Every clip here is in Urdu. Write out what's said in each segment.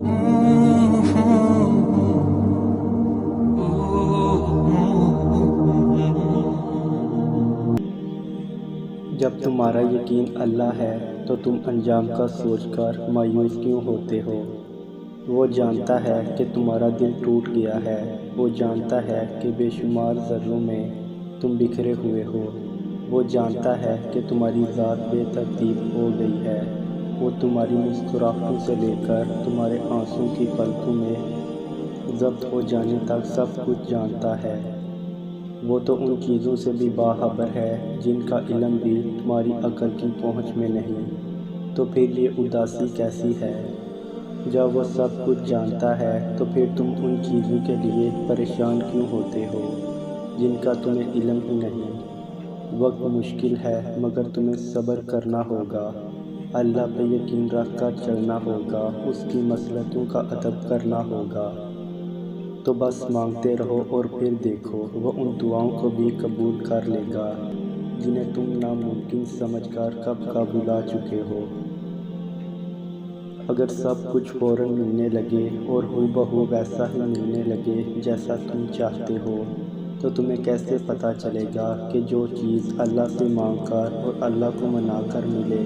جب تمہارا یقین اللہ ہے تو تم انجام کا سوچ کر مایوس کیوں ہوتے ہو؟ وہ جانتا ہے کہ تمہارا دل ٹوٹ گیا ہے، وہ جانتا ہے کہ بے شمار ذروں میں تم بکھرے ہوئے ہو، وہ جانتا ہے کہ تمہاری ذات بے ترتیب ہو گئی ہے، وہ تمہاری مسکراہٹوں سے لے کر تمہارے آنسوں کی پلکوں میں ضبط ہو جانے تک سب کچھ جانتا ہے۔ وہ تو ان چیزوں سے بھی باخبر ہے جن کا علم بھی تمہاری عقل کی پہنچ میں نہیں، تو پھر یہ اداسی کیسی ہے؟ جب وہ سب کچھ جانتا ہے تو پھر تم ان چیزوں کے لیے پریشان کیوں ہوتے ہو جن کا تمہیں علم ہی نہیں؟ وقت مشکل ہے مگر تمہیں صبر کرنا ہوگا، اللہ پہ یقین رکھ کر چلنا ہوگا، اس کی مصلحتوں کا ادب کرنا ہوگا۔ تو بس مانگتے رہو اور پھر دیکھو وہ ان دعاؤں کو بھی قبول کر لے گا جنہیں تم ناممکن سمجھ کر کب کا بلا چکے ہو۔ اگر سب کچھ فوراً ملنے لگے اور ہو بہو ویسا ہی ملنے لگے جیسا تم چاہتے ہو، تو تمہیں کیسے پتہ چلے گا کہ جو چیز اللہ سے مانگ کر اور اللہ کو منا کر ملے،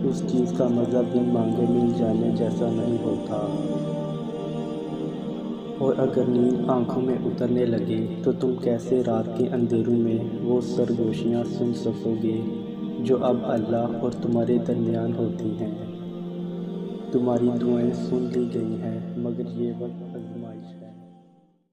اس چیز کا مزہ بن مانگے مل جانے جیسا نہیں ہوتا؟ اور اگر نیند آنکھوں میں اترنے لگے تو تم کیسے رات کے اندھیروں میں وہ سرگوشیاں سن سکو گے جو اب اللہ اور تمہارے درمیان ہوتی ہیں؟ تمہاری دعائیں سن لی گئی ہیں مگر یہ وقت آزمائش